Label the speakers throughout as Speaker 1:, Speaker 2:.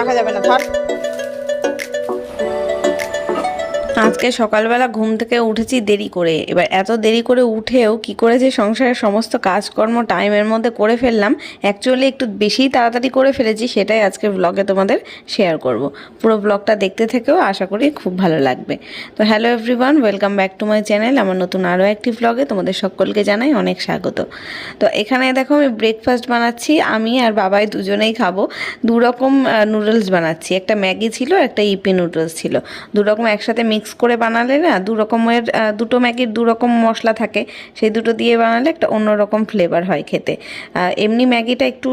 Speaker 1: রাখা যাবে না, ধর।
Speaker 2: আজকে সকালবেলা ঘুম থেকে উঠেছি দেরি করে। এবার এত দেরি করে উঠেও কি করে যে সংসারের সমস্ত কাজকর্ম টাইমের মধ্যে করে ফেললাম, অ্যাকচুয়ালি একটু বেশিই তাড়াতাড়ি করে ফেলেছি, সেটাই আজকে ব্লগে তোমাদের শেয়ার করব। পুরো ব্লগটা দেখতে থেকেও আশা করি খুব ভালো লাগবে। তো hello everyone, welcome back to my channel. আমার নতুন আরও একটি ব্লগে তোমাদের সকলকে জানাই অনেক স্বাগত। তো এখানে দেখো আমি ব্রেকফাস্ট বানাচ্ছি, আমি আর বাবাই দুজনেই খাবো। দু রকম নুডলস বানাচ্ছি, একটা ম্যাগি ছিল, একটা ইপি নুডলস ছিল। দু রকম একসাথে মিক্স করে বানালে না দু রকমের, দুটো ম্যাগির দু রকম মশলা থাকে, সেই দুটো দিয়ে বানালে একটা অন্যরকম ফ্লেভার হয় খেতে। এমনি ম্যাগিটা একটু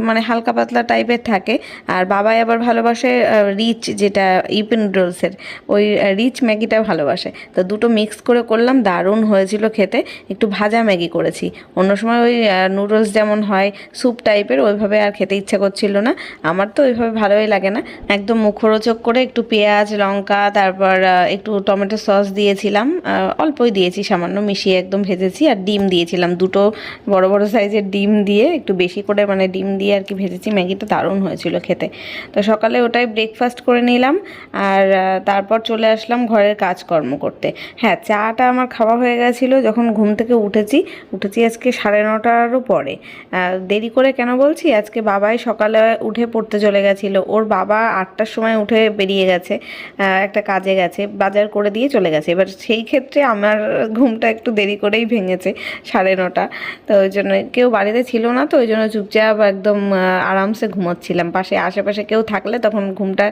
Speaker 2: মানে হালকা পাতলা টাইপের থাকে, আর বাবাই আবার ভালোবাসে রিচ, যেটা ইপি নুডলসের ওই রিচ ম্যাগিটা ভালোবাসে। তো দুটো মিক্স করে করলাম, দারুণ হয়েছিল খেতে। একটু ভাজা ম্যাগি করেছি, অন্য সময় ওই নুডলস যেমন হয় স্যুপ টাইপের ওইভাবে আর খেতে ইচ্ছা করছিল না। আমার তো ওইভাবে ভালোই লাগে না। একদম মুখরোচক করে একটু পেঁয়াজ লঙ্কা তারপর একটু টমেটো সস দিয়েছিলাম, অল্পই দিয়েছি, সামান্য মিশিয়ে একদম ভেজেছি। আর ডিম দিয়েছিলাম, দুটো বড় বড় সাইজের ডিম দিয়ে একটু বেশি করে মানে ডিম দিয়ে আর কি ভেজেছি। ম্যাগিটা দারুণ হয়েছিল খেতে। তো সকালে ওটাই ব্রেকফাস্ট করে নিলাম, আর তারপর চলে আসলাম ঘরের কাজকর্ম করতে। হ্যাঁ, চাটা আমার খাওয়া হয়ে গেছিলো যখন ঘুম থেকে উঠেছি আজকে 9:30টারও পরে। দেরি করে কেন বলছি, আজকে বাবাই সকালে উঠে পড়তে চলে গেছিলো। ওর বাবা 8টার সময় উঠে বেরিয়ে গেছে, একটা কাজে গেছে, বাজার করে দিয়ে চলে গেছে। এবার সেই ক্ষেত্রে আমার ঘুমটা একটু দেরি করেই ভেঙেছে, 9:30। তো ওই জন্য কেউ বাড়িতে ছিল না, তো ওই জন্য চুপচাপ একদম আরামসে ঘুমোচ্ছিলাম। পাশে আশেপাশে কেউ থাকলে তখন ঘুমটা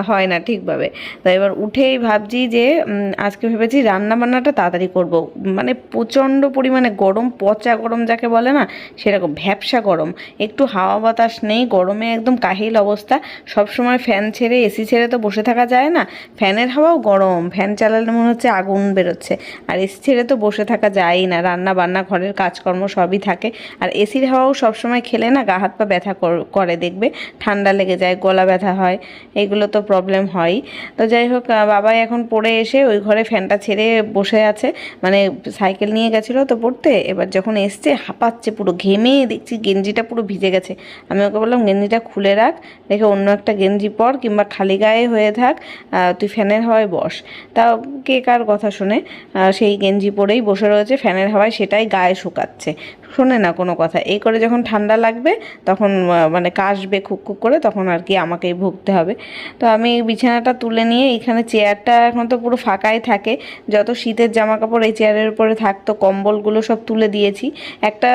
Speaker 2: হয় না ঠিকভাবে। তো এবার উঠেই ভাবছি যে আজকে ভেবেছি রান্না বান্নাটা তাড়াতাড়ি করব। মানে প্রচণ্ড পরিমাণে গরম, পচা গরম যাকে বলে না, সেরকম ভ্যাপসা গরম, একটু হাওয়া বাতাস নেই, গরমে একদম কাহিল অবস্থা। সবসময় ফ্যান ছেড়ে এসি ছেড়ে তো বসে থাকা যায় না, ফ্যানের হাওয়াও গরম, ফ্যান চালালে মনে হচ্ছে আগুন বেরোচ্ছে। আর এসি ছেড়ে তো বসে থাকা যায়ই না, রান্না বান্না ঘরের কাজকর্ম সবই থাকে। আর এসির হাওয়াও সবসময় খেলে না গা হাত পা ব্যথা করে, দেখবে ঠান্ডা লেগে যায়, গলা ব্যথা হয়, এগুলো তো প্রবলেম হয়ই। তো যাই হোক, বাবাই এখন পড়ে এসে ওই ঘরে ফ্যানটা ছেড়ে বসে আছে, মানে সাইকেল নিয়ে গেছিলো তো পড়তে। এবার যখন এসছে হাঁপাচ্ছে, পুরো ঘেমে দেখছি গেঞ্জিটা পুরো ভিজে গেছে। আমি ওকে বললাম গেঞ্জিটা খুলে রাখ, রেখে অন্য একটা গেঞ্জি পর, কিংবা খালি গায়ে হয়ে থাক, তুই ফ্যানের হাওয়ায় বস। তা কে কার কথা শুনে, সেই গেঞ্জি পরেই বসে রয়েছে ফ্যানের হাওয়ায়, সেটাই গায়ে শুকাচ্ছে, শোনে না কোনো কথা। এই করে যখন ঠান্ডা লাগবে তখন মানে কাশবে খুক খুক করে, তখন আর কি আমাকেই ভুগতে হবে। তো আমি বিছানাটা তুলে নিয়ে, এখানে চেয়ারটা এখন তো পুরো ফাঁকাই থাকে, যত শীতের জামা কাপড় এই চেয়ারের উপরে থাকতো, কম্বলগুলো সব তুলে দিয়েছি। একটা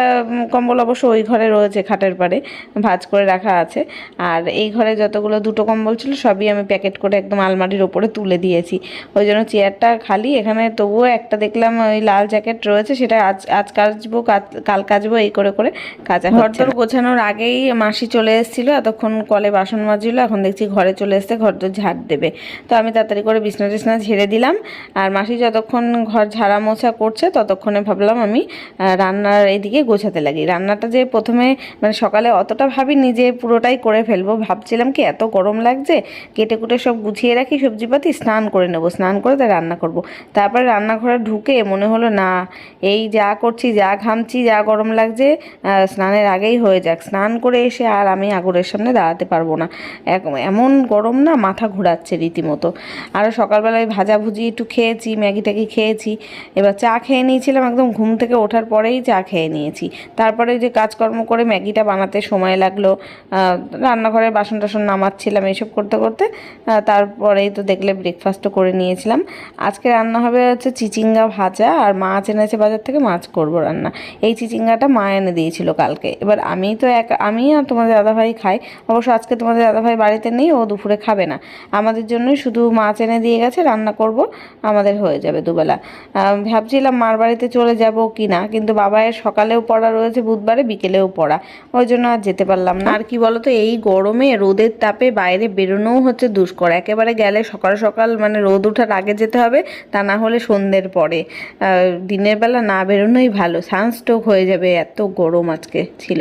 Speaker 2: কম্বল অবশ্য ওই ঘরে রয়েছে, খাটের পাড়ে ভাঁজ করে রাখা আছে। আর এই ঘরে যতগুলো দুটো কম্বল ছিল সবই আমি প্যাকেট করে একদম আলমারির ওপরে তুলে দিয়েছি। ওই জন্য চেয়ারটা খালি। এখানে তবুও একটা দেখলাম ওই লাল জ্যাকেট রয়েছে, সেটা আজ কাচবো, কাল কাচবো, এই করে করে কাচা হচ্ছে। ঘর গোছানোর আগেই মাসি চলে এসেছিল, এতক্ষণ কলে বাসন মাজছিল, এখন দেখছি ঘরে চলে এসছে, ঘর তো ঝাড় দেবে। তো আমি তাড়াতাড়ি করে বিছনা টিছনা ঝেড়ে দিলাম। আর মাসি যতক্ষণ ঘর ঝাড়া মোছা করছে ততক্ষণে ভাবলাম আমি রান্নার এইদিকে গোছাতে লাগি। রান্নাটা যে প্রথমে মানে সকালে অতটা ভাবিনি যে পুরোটাই করে ফেলবো, ভাবছিলাম কি এত গরম লাগছে, কেটে কুটে সব গুছিয়ে রাখি সবজিপাতি, স্নান করে নেবো, স্নান করে তাই রান্না করব। তারপরে রান্নাঘরে ঢুকে মনে হলো না, এই যা করছি, যা ঘামছি, যা গরম লাগছে, স্নানের আগেই হয়ে যাক। স্নান করে এসে আর আমি আগুনের সামনে দাঁড়াতে পারবো না, এমন গরম না, মাথা ঘোরাচ্ছে রীতিমতো। আরও সকালবেলায় ভাজাভুজি একটু খেয়েছি, ম্যাগি ট্যাগি খেয়েছি। এবার চা খেয়ে নিয়েছিলাম, একদম ঘুম থেকে ওঠার পরেই চা খেয়ে নিয়েছি। তারপরে যে কাজকর্ম করে ম্যাগিটা বানাতে সময় লাগলো, রান্নাঘরের বাসন টাসন নামাচ্ছিলাম, এইসব করতে করতে তারপরেই তো দেখলে ব্রেকফাস্টও করে নিয়েছিলাম। আজকে রান্না হবে হচ্ছে চিচিঙ্গা ভাজা, আর মাছ এনেছে বাজার থেকে, মাছ করব রান্না। এই চিচিঙ্গাটা মা এনে দিয়েছিল কালকে। এবার আমি আর তোমাদের দাদাভাই খাই, অবশ্য আজকে তোমাদের দাদাভাই বাড়িতে নেই, ও দুপুরে খাবে না, আমাদের জন্যই শুধু মাছ এনে দিয়ে গেছে, রান্না করব, আমাদের হয়ে যাবে দুবেলা। ভাবছিলাম মার বাড়িতে চলে যাব কি না, কিন্তু বাবায়ের সকালেও পড়া রয়েছে, বুধবারে বিকেলেও পড়া, ওই জন্য আর যেতে পারলাম না। আর কি বলতো, এই গরমে রোদের তাপে বাইরে বেরোনোও হচ্ছে দুষ্কর। একেবারে গেলে সকাল সকাল মানে রোদ ওঠার আগে যেতে হবে, তা না হলে সন্ধ্যের পরে। দিনের বেলা না বেরোনোই ভালো, সানস্ট্রোক হয়ে যাবে, এত গরম আজকে ছিল।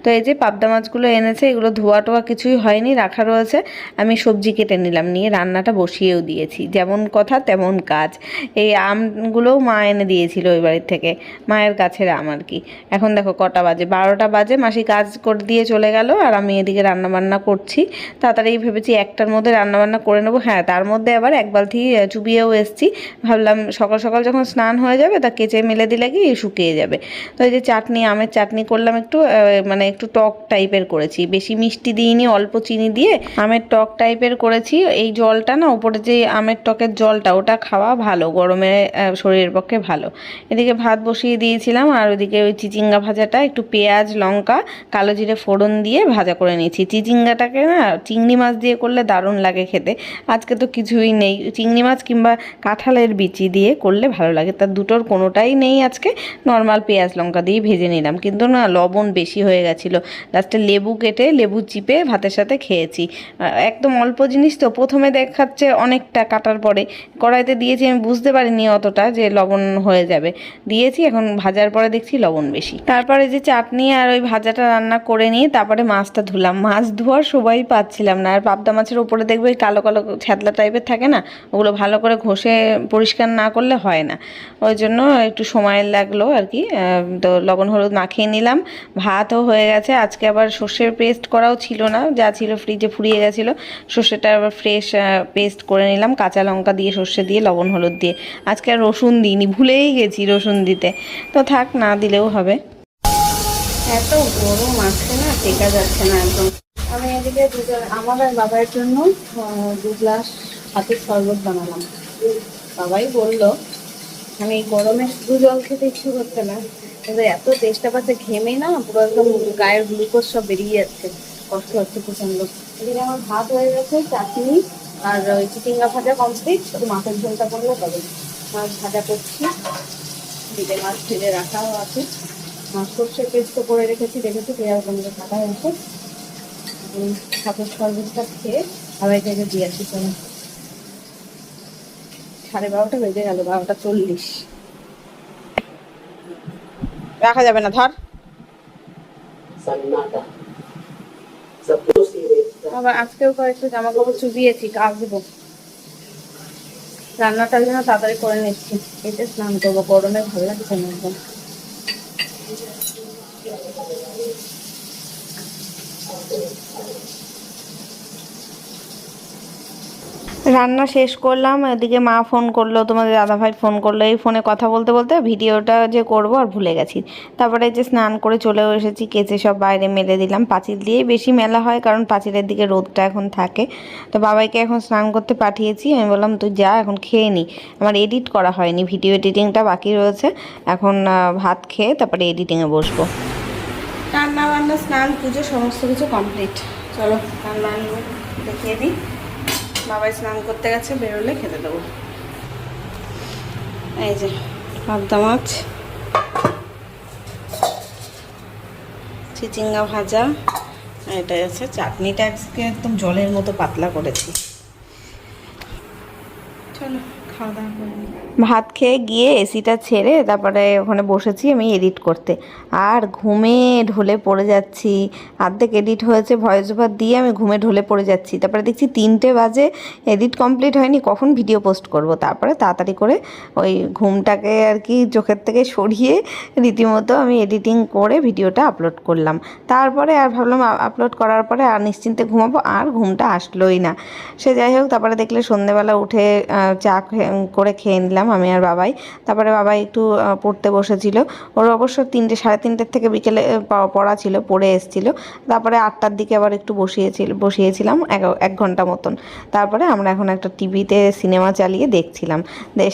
Speaker 2: তো এই যে পাবদা মাছগুলো এনেছে, এগুলো ধোয়া টোয়া কিছুই হয়নি, রাখা রয়েছে। আমি সবজি কেটে নিলাম, নিয়ে রান্নাটা বসিয়েও দিয়েছি। যেমন কথা তেমন কাজ। এই আমগুলোও মা এনে দিয়েছিল ওই বাড়ির থেকে, মায়ের গাছের আম আর কি। এখন দেখো কটা বাজে, 12টা বাজে, মাসি কাজ করে দিয়ে চলে গেল, আর আমি এদিকে রান্নাবান্না করছি। তাড়াতাড়ি ভেবেছি 1টার মধ্যে রান্নাবান্না করে নেবো। হ্যাঁ, তার মধ্যে আবার এক বালতি চুবিয়েও এসছি। ভাবলাম সকাল সকাল যখন স্নান হয়ে যাবে তা কেচে মেলে দিলে কি শুকিয়ে যাবে। তো এই যে চাটনি, আমের চাটনি করলাম একটু, মানে একটু টক টাইপের করেছি, বেশি মিষ্টি দিইনি, অল্প চিনি দিয়ে আমের টক টাইপের করেছি। এই জলটা না, উপরে যে আমের টকের জলটা, ওটা খাওয়া ভালো, গরমে শরীরের পক্ষে ভালো। এদিকে ভাত বসিয়ে দিয়েছিলাম, আর ওইদিকে ওই চিচিঙ্গা ভাজাটা একটু পেঁয়াজ লঙ্কা কালো জিরে ফোড়ন দিয়ে ভাজা করে নিয়েছি। চিচিঙ্গাটাকে না চিংড়ি মাছ দিয়ে করলে দারুণ লাগে খেতে। আজকে তো কিছুই নেই, চিংড়ি মাছ কিংবা কাঁঠালের বিচি দিয়ে করলে ভালো লাগে, তার দুটোর কোনোটাই নেই আজকে। নর্মাল পেঁয়াজ লঙ্কা দিয়ে ভেজে নিলাম, কিন্তু না লবণ বেশি হয়ে গেছিলো। লাস্টে লেবু কেটে লেবু চিপে ভাতের সাথে খেয়েছি। একদম অল্প জিনিস তো, প্রথমে দেখাচ্ছে অনেকটা, কাটার পরে কড়াইতে দিয়েছি, আমি বুঝতে পারিনি অতটা যে লবণ হয়ে যাবে, দিয়েছি। এখন ভাজার পরে দেখছি লবণ বেশি। তারপরে যে চাটনি আর ওই ভাজাটা রান্না করে নিয়ে তারপরে মাছটা ধুলাম। মাছ ধোয়ার সবাই পাচ্ছিলাম না। আর পাবদা মাছের উপরে দেখবে কালো কালো ছ্যাদলা টাইপের থাকে না, ওগুলো ভালো করে ঘষে পরিষ্কার না করলে হয় না, ওই জন্য একটু সময় লাগলো আর কি। তো লবণ হলুদ মাখিয়ে নিলাম। ভাতও হয়ে গেছে। আজকে আবার সর্ষের পেস্ট করাও ছিল না, যা ছিল ফ্রিজে ফুরিয়ে গেছিলো। সর্ষেটা আবার ফ্রেশ পেস্ট করে নিলাম, কাঁচা লঙ্কা দিয়ে, সর্ষে দিয়ে, লবণ হলুদ দিয়ে। আজকে আর রসুন দিইনি, ভুলেই গেছি রসুন দিতে। তো থাক, না দিলেও হবে। এত গরম আছে না, টেকা যাচ্ছে না একদম। আমি এদিকে আমার আর বাবার জন্য 2 গ্লাস হাতের শরবত বানালাম। বাবাই বললো, আমি এই গরমে শুধু জল খেতে ইচ্ছে করছে না, কিন্তু এত চেষ্টা পাচ্ছে, ঘেমে না পুরো একদম গায়ের গ্লুকোজ সব বেরিয়ে যাচ্ছে, কষ্ট হচ্ছে প্রচন্ড। এদিকে আমার ভাত হয়ে গেছে, চাটনি আর ওই চিচিঙ্গা ভাজা কমপ্লিট, শুধু মাছের ঝোলটা করলে তবে। মাছ ভাজা করছি, দিকে মাছ ভেজে রাখাও আছে। মাছ সর্ষের পেস্ট করে রেখেছি, দেখেছি পেঁয়াজ লঙ্কা কাটা হয়েছে। হাতের শরবতটা খেয়ে সবাইকে দিয়ে আসি। 12:30 বেজে গেল, 12:40। রাখা যাবে না, ধর। আবার আজকেও কয়েকটা জামা কাপড় চুবিয়েছি, কাচবো। রান্নাটার জন্য তাড়াতাড়ি করে নিচ্ছি, এতে স্নান করবো, গরমে ভালো লাগছে না একদম। রান্না শেষ করলাম, এদিকে মা ফোন করলো, তোমাদের দাদাভাই ফোন করলো। এই ফোনে কথা বলতে বলতে ভিডিওটা যে করব আর ভুলে গেছি। তারপরে যে স্নান করে চলেও এসেছি, কেচে সব বাইরে মেলে দিলাম। পাঁচিল দিয়েই বেশি মেলা হয়, কারণ পাঁচিলের দিকে রোদটা এখন থাকে। তো বাবাইকে এখন স্নান করতে পাঠিয়েছি। আমি বললাম তুই যা, এখন খেয়ে নি। আমার এডিট করা হয়নি, ভিডিও এডিটিংটা বাকি রয়েছে। এখন ভাত খেয়ে তারপরে এডিটিংয়ে বসবো। রান্না বান্না, স্নান, পুজো সমস্ত কিছু কমপ্লিট। চলো রান্না দেখিয়ে দিই। বাবাই স্নান করতে গেছে, বেরোলে খেতে দেবো। এই যে পাবদা মাছ, চিচিঙ্গা ভাজা, এটা আছে চাটনিটা আজকে একদম জলের মতো পাতলা করেছি। চলো খাওয়া দাওয়া করে নিই। ভাত খেয়ে গিয়ে এসিটা ছেড়ে তারপরে ওখানে বসেছি আমি এডিট করতে, আর ঘুমে ঢলে পড়ে যাচ্ছি। অর্ধেক এডিট হয়েছে, ভয়েস ওভার দিয়ে আমি ঘুমে ঢলে পড়ে যাচ্ছি। তারপরে দেখছি 3টে বাজে, এডিট কমপ্লিট হয়নি, কখন ভিডিও পোস্ট করব। তারপরে তাড়াতাড়ি করে ওই ঘুমটাকে আর কি চোখের থেকে সরিয়ে রীতিমতো আমি এডিটিং করে ভিডিওটা আপলোড করলাম। তারপরে আর ভাবলাম আপলোড করার পরে আর নিশ্চিন্তে ঘুমাবো, আর ঘুমটা আসলোই না। সে যাই হোক, তারপরে দেখলে সন্ধ্যেবেলা উঠে চা করে খেয়ে নিলাম আমি আর বাবাই। তারপরে বাবাই একটু পড়তে বসেছিল। ওর অবশ্য 3টে, 3:30 থেকে বিকেলে পড়া ছিল, পড়ে এসেছিলো। তারপরে 8টার দিকে আবার একটু বসিয়েছিলাম 1 ঘন্টা মতন। তারপরে আমরা এখন একটা টিভিতে সিনেমা চালিয়ে দেখছিলাম।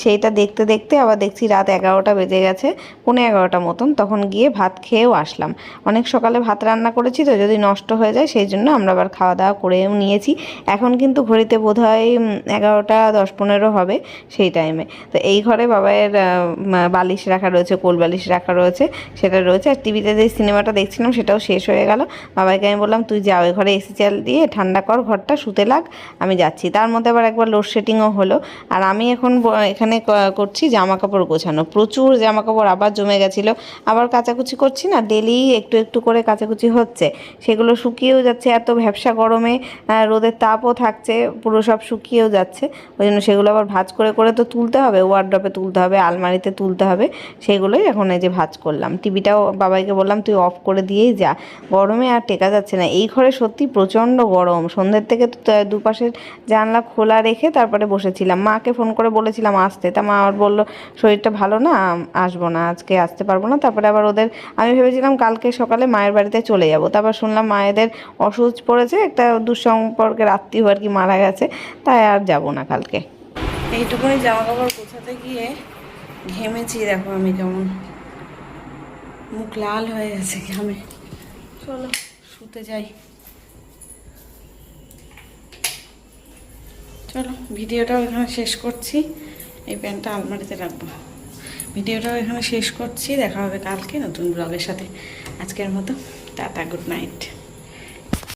Speaker 2: সেইটা দেখতে দেখতে আবার দেখছি রাত 11টা বেজে গেছে, 11:15 মতন। তখন গিয়ে ভাত খেয়েও আসলাম। অনেক সকালে ভাত রান্না করেছি তো, যদি নষ্ট হয়ে যায় সেই জন্য আমরা আবার খাওয়া দাওয়া করেও নিয়েছি। এখন কিন্তু ঘড়িতে বোধহয় 11টা 10-15 হবে সেই টাইমে। তো এই ঘরে বাবাইয়ের বালিশ রাখা রয়েছে, কোল বালিশ রাখা রয়েছে, সেটা রয়েছে। আর টিভিতে যে সিনেমাটা দেখছিলাম সেটাও শেষ হয়ে গেল। বাবাইকে আমি বললাম তুই যা ওই ঘরে এসি চাল দিয়ে ঠান্ডা কর ঘরটা, শুতে লাগ, আমি যাচ্ছি। তার মধ্যে আবার একবার লোডশেডিংও হলো। আর আমি এখন এখানে করছি জামা কাপড় গোছানো, প্রচুর জামা কাপড় আবার জমে গেছিলো, আবার কাচাকুচি করছি না, ডেলি একটু একটু করে কাচাকুচি হচ্ছে, সেগুলো শুকিয়েও যাচ্ছে। এত ভ্যাপসা গরমে রোদের তাপও থাকছে, পুরো সব শুকিয়েও যাচ্ছে। ওই জন্য সেগুলো আবার ভাঁজ করে করে তো তুলতে হবে, ওয়ার্ড্রপে তুলতে হবে, আলমারিতে তুলতে হবে, সেগুলোই এখন এই যে ভাঁজ করলাম। টিভিটাও বাবাইকে বললাম তুই অফ করে দিয়েই যা, গরমে আর টেকা যাচ্ছে না। এই ঘরে সত্যি প্রচণ্ড গরম, সন্ধ্যের থেকে তো দুপাশের জানলা খোলা রেখে তারপরে বসেছিলাম। মাকে ফোন করে বলেছিলাম আসতে, তা মা আবার বললো শরীরটা ভালো না, আসবো না, আজকে আসতে পারবো না। তারপরে আবার আমি ভেবেছিলাম কালকে সকালে মায়ের বাড়িতে চলে যাব, তারপর শুনলাম মায়েদের অসুখ পড়েছে, একটা দুঃসম্পর্কের আত্মীয় আর কি মারা গেছে, তাই আর যাব না কালকে। এইটুকুনি জামা কাপড় গোছাতে গিয়ে ঘেমেছি, দেখো আমি কেমন, মুখ লাল হয়ে গেছে ঘামে। চলো শুতে যাই। চলো ভিডিওটাও এখানে শেষ করছি, এই প্যান্টটা আলমারিতে রাখবো। ভিডিওটাও এখানে শেষ করছি, দেখা হবে কালকে নতুন ব্লগের সাথে। আজকের মতো টাটা, গুড নাইট।